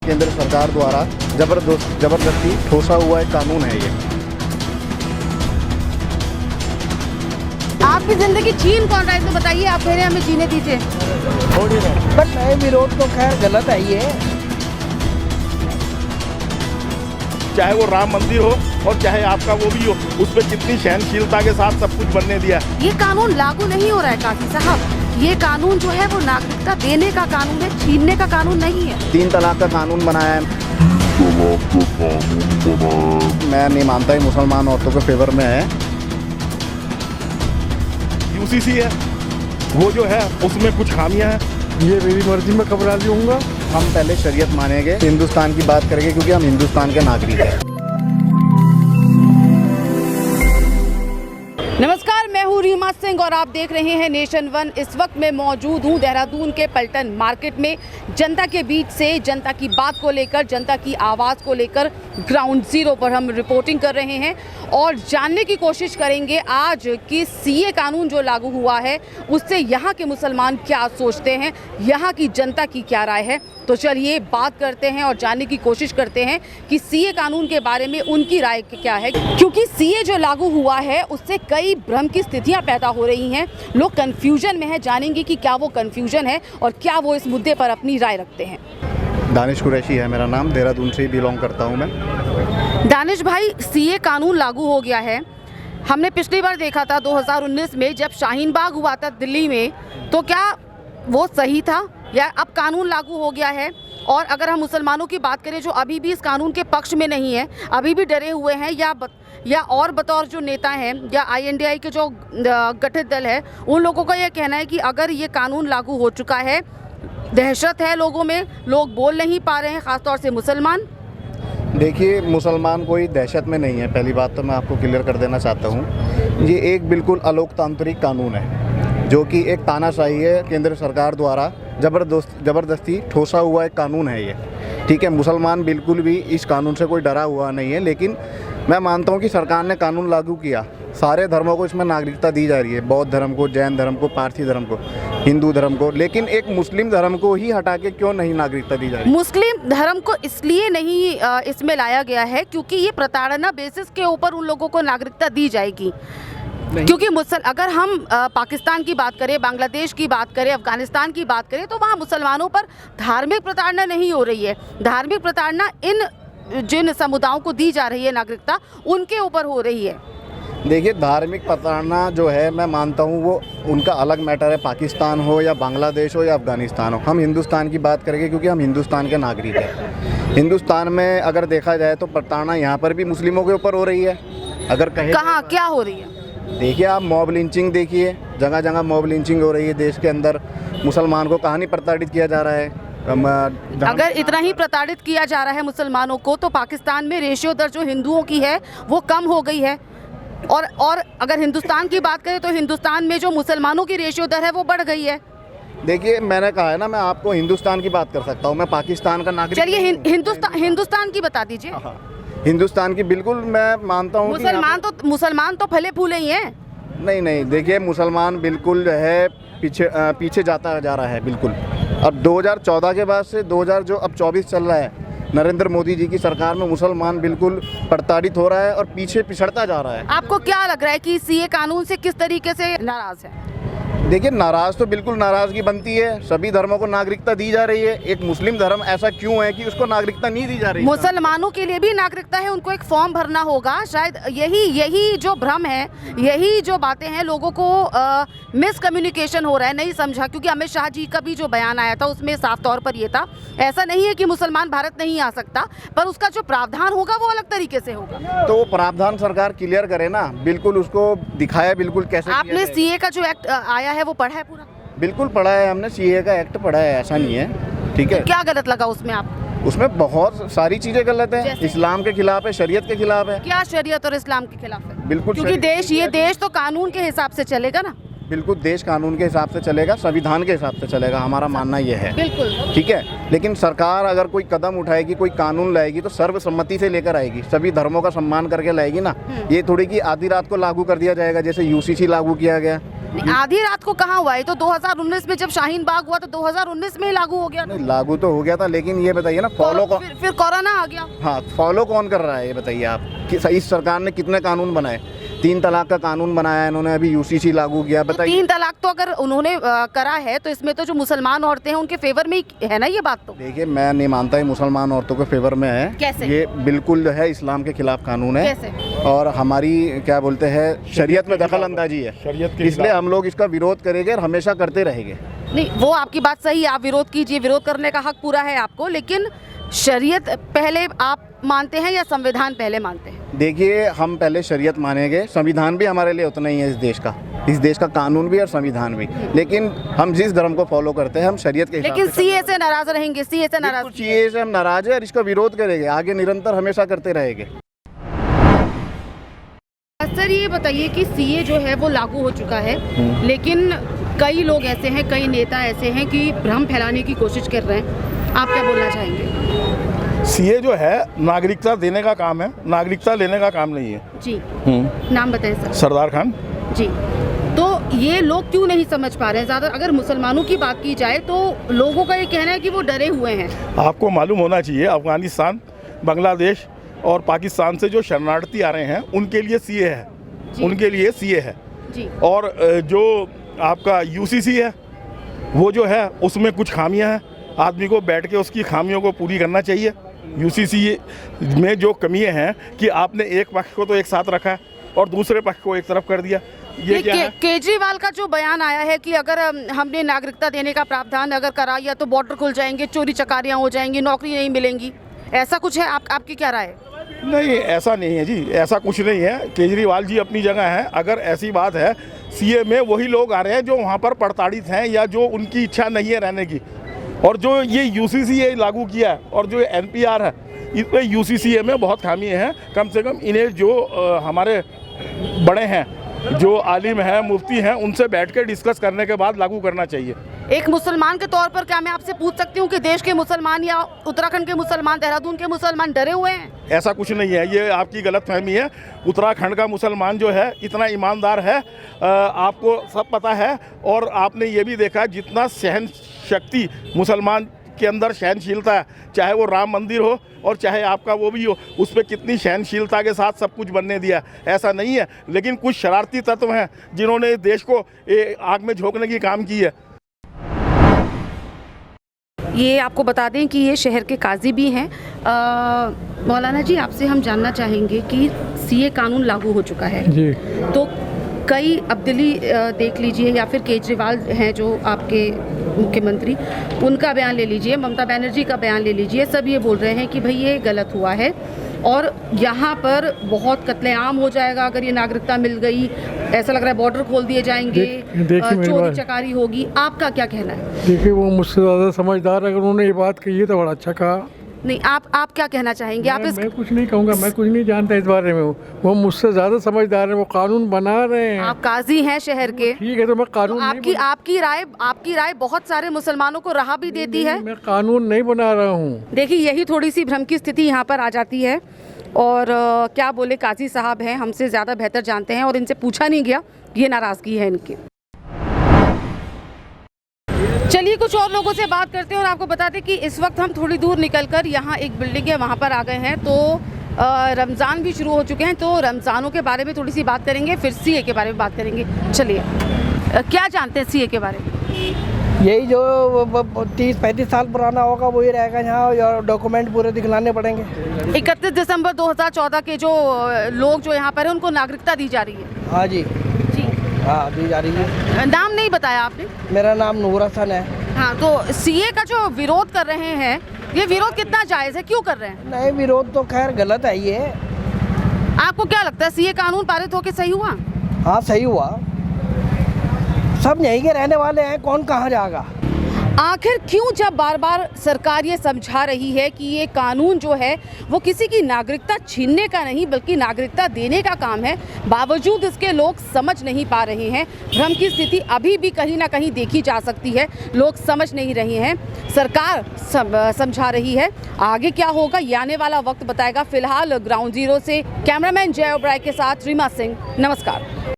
केंद्र सरकार द्वारा जबरदस्ती ठोसा हुआ एक कानून है ये। आपकी जिंदगी छीन कौन रहा है तो बताइए, आप कह रहे हैं हमें जीने दीजिए। बट नए विरोध तो खैर गलत है ये। चाहे वो राम मंदिर हो और चाहे आपका वो भी हो, उस पर कितनी सहनशीलता के साथ सब कुछ बनने दिया। ये कानून लागू नहीं हो रहा है काकी साहब, ये कानून जो है वो नागरिकता देने का कानून है, छीनने का कानून नहीं है। 3 तलाक का कानून बनाया है। मैं नहीं मानता ही मुसलमान औरतों के फेवर में है। यूसीसी है वो जो है उसमें कुछ खामियां हैं। ये मेरी मर्जी में कब राजी होऊंगा। हम पहले शरीयत मानेंगे, हिंदुस्तान की बात करेंगे क्योंकि हम हिंदुस्तान के नागरिक हैं। नमस्कार, मैं हूँ रीमा सिंह और आप देख रहे हैं नेशन वन। इस वक्त मैं मौजूद हूँ देहरादून के पलटन मार्केट में, जनता के बीच से जनता की बात को लेकर, जनता की आवाज़ को लेकर ग्राउंड जीरो पर हम रिपोर्टिंग कर रहे हैं और जानने की कोशिश करेंगे आज कि सीए कानून जो लागू हुआ है उससे यहाँ के मुसलमान क्या सोचते हैं, यहाँ की जनता की क्या राय है। तो चलिए बात करते हैं और जानने की कोशिश करते हैं कि सीए कानून के बारे में उनकी राय क्या है, क्योंकि सीए जो लागू हुआ है उससे कई भ्रम की स्थितियां पैदा हो रही हैं। लोग कंफ्यूजन में हैं, जानेंगे कि क्या वो कंफ्यूजन है और क्या वो इस मुद्दे पर अपनी राय रखते हैं। दानिश कुरैशी है मेरा नाम, देहरादून से ही बिलोंग करता हूँ मैं। दानिश भाई, सीए कानून लागू हो गया है। हमने पिछली बार देखा था 2019 में जब शाहीन बाग हुआ था दिल्ली में, तो क्या वो सही था या अब कानून लागू हो गया है? और अगर हम मुसलमानों की बात करें जो अभी भी इस कानून के पक्ष में नहीं है, अभी भी डरे हुए हैं, या और बतौर जो नेता हैं या INDI के जो गठित दल है, उन लोगों का यह कहना है कि अगर ये कानून लागू हो चुका है, दहशत है लोगों में, लोग बोल नहीं पा रहे हैं, ख़ासतौर से मुसलमान। देखिए, मुसलमान कोई दहशत में नहीं है, पहली बात तो मैं आपको क्लियर कर देना चाहता हूँ। ये एक बिल्कुल अलोकतांत्रिक कानून है जो कि एक तानाशाही है, केंद्र सरकार द्वारा जबरदस्ती ठोसा हुआ एक कानून है ये। ठीक है, मुसलमान बिल्कुल भी इस कानून से कोई डरा हुआ नहीं है, लेकिन मैं मानता हूँ कि सरकार ने कानून लागू किया, सारे धर्मों को इसमें नागरिकता दी जा रही है, बौद्ध धर्म को, जैन धर्म को, पारसी धर्म को, हिंदू धर्म को, लेकिन एक मुस्लिम धर्म को ही हटा के क्यों नहीं नागरिकता दी जा रही है? मुस्लिम धर्म को इसलिए नहीं इसमें लाया गया है क्योंकि ये प्रताड़ना बेसिस के ऊपर उन लोगों को नागरिकता दी जाएगी। क्योंकि अगर हम पाकिस्तान की बात करें, बांग्लादेश की बात करें, अफगानिस्तान की बात करें, तो वहाँ मुसलमानों पर धार्मिक प्रताड़ना नहीं हो रही है। धार्मिक प्रताड़ना जिन समुदायों को दी जा रही है नागरिकता, उनके ऊपर हो रही है। देखिए, धार्मिक प्रताड़ना जो है मैं मानता हूँ वो उनका अलग मैटर है, पाकिस्तान हो या बांग्लादेश हो या अफगानिस्तान हो। हम हिंदुस्तान की बात करेंगे क्योंकि हम हिंदुस्तान के नागरिक हैं। हिंदुस्तान में अगर देखा जाए तो प्रताड़ना यहाँ पर भी मुस्लिमों के ऊपर हो रही है। अगर कहें कहाँ क्या हो रही है? देखिए, आप मॉब लिंचिंग देखिए, जगह जगह मॉब लिंचिंग हो रही है देश के अंदर। मुसलमान को कहाँ नहीं प्रताड़ित किया जा रहा है? अगर इतना ही प्रताड़ित किया जा रहा है मुसलमानों को, तो पाकिस्तान में रेशियो दर जो हिंदुओं की है वो कम हो गई है। और अगर हिंदुस्तान की बात करें तो हिंदुस्तान में जो मुसलमानों की रेशियो दर है वो बढ़ गई है। देखिए, मैंने कहा है ना, मैं आपको हिंदुस्तान की बात कर सकता हूँ, मैं पाकिस्तान का नागरिक। चलिए हिंदुस्तान की बता दीजिए। हिंदुस्तान की बिल्कुल मैं मानता हूँ। मुसलमान तो फले फूले ही हैं। नहीं, देखिए, मुसलमान बिल्कुल जो है पीछे जाता जा रहा है बिल्कुल। अब 2014 के बाद से 24 चल रहा है, नरेंद्र मोदी जी की सरकार में मुसलमान बिल्कुल प्रताड़ित हो रहा है और पीछे पिछड़ता जा रहा है। आपको क्या लग रहा है कि सीए कानून से किस तरीके से नाराज है? देखिए, नाराज तो बिल्कुल नाराजगी बनती है। सभी धर्मों को नागरिकता दी जा रही है, एक मुस्लिम धर्म ऐसा क्यों है कि उसको नागरिकता नहीं दी जा रही? मुसलमानों के लिए भी नागरिकता है, उनको एक फॉर्म भरना होगा। शायद यही जो भ्रम है, यही जो बातें हैं, लोगों को मिसकम्युनिकेशन हो रहा है, नहीं समझा। क्योंकि अमित शाह जी का भी जो बयान आया था उसमें साफ तौर पर ये था, ऐसा नहीं है कि मुसलमान भारत नहीं आ सकता, पर उसका जो प्रावधान होगा वो अलग तरीके से होगा। तो वो प्रावधान सरकार क्लियर करे ना, बिल्कुल उसको दिखाया बिल्कुल कैसे। आपने सीए का जो एक्ट आया है वो पढ़ा है पूरा? बिल्कुल पढ़ा है हमने, सीए का एक्ट पढ़ा है, ऐसा नहीं है। ठीक है, क्या गलत लगा उसमें आप? उसमें बहुत सारी चीजें गलत हैं, इस्लाम के खिलाफ है, शरीयत के खिलाफ है। क्या शरीयत और इस्लाम के खिलाफ है? बिल्कुल, क्योंकि ये देश तो कानून के हिसाब से चलेगा ना। बिल्कुल, देश कानून के हिसाब से चलेगा, संविधान के हिसाब से चलेगा, हमारा मानना ये है। बिल्कुल ठीक है, लेकिन सरकार अगर कोई कदम उठाएगी, कोई कानून लाएगी तो सर्वसम्मति से लेकर आएगी, सभी धर्मों का सम्मान करके लाएगी ना। ये थोड़ी कि आधी रात को लागू कर दिया जाएगा, जैसे यूसीसी लागू किया गया। आधी रात को कहाँ हुआ है? तो 2019 में जब शाहीन बाग हुआ तो 2019 में ही लागू हो गया था। नहीं, लागू तो हो गया था, लेकिन ये बताइए ना फॉलो कौन, फिर कोरोना आ गया। हाँ फॉलो कौन कर रहा है ये बताइए आप कि इस सरकार ने कितने कानून बनाए? 3 तलाक का कानून बनाया इन्होंने, अभी यूसीसी लागू किया। तो बताइए 3 तलाक तो अगर उन्होंने करा है तो इसमें तो जो मुसलमान औरतें हैं उनके फेवर में ही है ना ये बात। तो देखिए, मैं नहीं मानता ये मुसलमान औरतों के फेवर में है। कैसे? ये बिल्कुल जो है इस्लाम के खिलाफ कानून है। कैसे? और हमारी क्या बोलते हैं शरीयत में दखल अंदाजी है, शरीयत के इसलिए हम लोग इसका विरोध करेंगे और हमेशा करते रहेंगे। नहीं, वो आपकी बात सही है, आप विरोध कीजिए, विरोध करने का हक पूरा है आपको, लेकिन शरीयत पहले आप मानते हैं या संविधान पहले मानते हैं? देखिए, हम पहले शरीयत मानेंगे, संविधान भी हमारे लिए उतना ही है इस देश का कानून भी और संविधान भी, लेकिन हम जिस धर्म को फॉलो करते हैं हम शरीयत के हिसाब लेकिन से सीए से नाराज रहेंगे, सीए से नाराज। सीए से हम नाराज है और इसका विरोध करेंगे, आगे निरंतर हमेशा करते रहेंगे। सर ये बताइए कि सीए जो है वो लागू हो चुका है, लेकिन कई लोग ऐसे हैं, कई नेता ऐसे हैं कि भ्रम फैलाने की कोशिश कर रहे हैं, आप क्या बोलना चाहेंगे? सीए जो है नागरिकता देने का काम है, नागरिकता लेने का काम नहीं है जी, नाम बताएं सर। सरदार खान जी, तो ये लोग क्यों नहीं समझ पा रहे हैं? ज़्यादा अगर मुसलमानों की बात की जाए तो लोगों का ये कहना है कि वो डरे हुए हैं। आपको मालूम होना चाहिए अफगानिस्तान, बांग्लादेश और पाकिस्तान से जो शरणार्थी आ रहे हैं उनके लिए सीए है, उनके लिए सीए है जी। और जो आपका यूसीसी है वो जो है उसमें कुछ खामियां हैं, आदमी को बैठ के उसकी खामियों को पूरी करना चाहिए। यूसीसी में जो कमियां हैं कि आपने एक पक्ष को तो एक साथ रखा है और दूसरे पक्ष को एक तरफ कर दिया। ये क्या है? केजरीवाल का जो बयान आया है कि अगर हमने नागरिकता देने का प्रावधान अगर करा या तो बॉर्डर खुल जाएंगे, चोरी चकारियां हो जाएंगी, नौकरी नहीं मिलेंगी, ऐसा कुछ है? आपकी क्या राय है? नहीं, ऐसा नहीं है जी, ऐसा कुछ नहीं है। केजरीवाल जी अपनी जगह हैं। अगर ऐसी बात है, सीए में वही लोग आ रहे हैं जो वहाँ पर प्रताड़ित हैं या जो उनकी इच्छा नहीं है रहने की, और जो ये यूसीसीए लागू किया है और जो एनपीआर है इसमें यूसीसीए में बहुत खामी है। कम से कम इन्हें जो हमारे बड़े हैं, जो आलिम हैं, मुफ्ती हैं, उनसे बैठ के डिस्कस करने के बाद लागू करना चाहिए। एक मुसलमान के तौर पर क्या मैं आपसे पूछ सकती हूँ कि देश के मुसलमान या उत्तराखंड के मुसलमान, देहरादून के मुसलमान डरे हुए हैं? ऐसा कुछ नहीं है, ये आपकी गलतफहमी है। उत्तराखंड का मुसलमान जो है इतना ईमानदार है, आपको सब पता है। और आपने ये भी देखा जितना सहन शक्ति मुसलमान के अंदर सहनशीलता है, चाहे वो राम मंदिर हो और चाहे आपका वो भी हो, उस पर कितनी सहनशीलता के साथ सब कुछ बनने दिया। ऐसा नहीं है, लेकिन कुछ शरारती तत्व हैं जिन्होंने देश को आग में झोंकने की काम की है। ये आपको बता दें कि ये शहर के काजी भी हैं। मौलाना जी, आपसे हम जानना चाहेंगे कि सीए कानून लागू हो चुका है जी। तो कई अब दिल्ली देख लीजिए या फिर केजरीवाल हैं जो आपके मुख्यमंत्री, उनका बयान ले लीजिए, ममता बनर्जी का बयान ले लीजिए, सब ये बोल रहे हैं कि भाई ये गलत हुआ है और यहाँ पर बहुत कत्लेआम हो जाएगा अगर ये नागरिकता मिल गई। ऐसा लग रहा है बॉर्डर खोल दिए जाएंगे, चोरी चकारी होगी। आपका क्या कहना है? देखिए, वो मुझसे ज़्यादा समझदार, अगर उन्होंने ये बात कही है तो बड़ा अच्छा कहा। नहीं, आप क्या कहना चाहेंगे? मैं कुछ नहीं कहूँगा, मैं कुछ नहीं जानता इस बारे में। वो मुझसे ज़्यादा समझदार है, वो कानून बना रहे हैं। आप काजी हैं शहर के, ठीक है, तो मैं कानून तो आपकी राय बहुत सारे मुसलमानों को राह भी देती है। मैं कानून नहीं बना रहा हूँ। देखिए, यही थोड़ी सी भ्रम की स्थिति यहाँ पर आ जाती है। और क्या बोले, काजी साहब हैं, हमसे ज़्यादा बेहतर जानते हैं और इनसे पूछा नहीं गया, ये नाराज़गी है इनकी। चलिए कुछ और लोगों से बात करते हैं और आपको बता दें कि इस वक्त हम थोड़ी दूर निकलकर यहाँ एक बिल्डिंग है वहाँ पर आ गए हैं। तो रमज़ान भी शुरू हो चुके हैं, तो रमज़ानों के बारे में थोड़ी सी बात करेंगे, फिर सीए के बारे में बात करेंगे। चलिए, क्या जानते हैं सीए के बारे में? यही जो 30-35 साल पुराना होगा वही रहेगा यहाँ, डॉक्यूमेंट पूरे दिखलाने पड़ेंगे। 31 दिसंबर 2014 के जो लोग जो यहाँ पर हैं उनको नागरिकता दी जा रही है। हाँ जी, हाँ दी जा रही है। नाम नहीं बताया आपने? मेरा नाम नूर हसन है। हाँ, तो सीए का जो विरोध कर रहे हैं, ये विरोध कितना जायज़ है, क्यों कर रहे हैं? नहीं, विरोध तो खैर गलत है ये। आपको क्या लगता है सीए कानून पारित होकर सही हुआ? हाँ, सही हुआ। सब यहीं के रहने वाले हैं, कौन कहाँ जाएगा। आखिर क्यों जब बार बार सरकार ये समझा रही है कि ये कानून जो है वो किसी की नागरिकता छीनने का नहीं बल्कि नागरिकता देने का काम है, बावजूद इसके लोग समझ नहीं पा रहे हैं। भ्रम की स्थिति अभी भी कहीं ना कहीं देखी जा सकती है, लोग समझ नहीं रहे हैं, सरकार समझा रही है। आगे क्या होगा ये आने वाला वक्त बताएगा। फिलहाल ग्राउंड जीरो से कैमरामैन जय ओबराय के साथ रीमा सिंह, नमस्कार।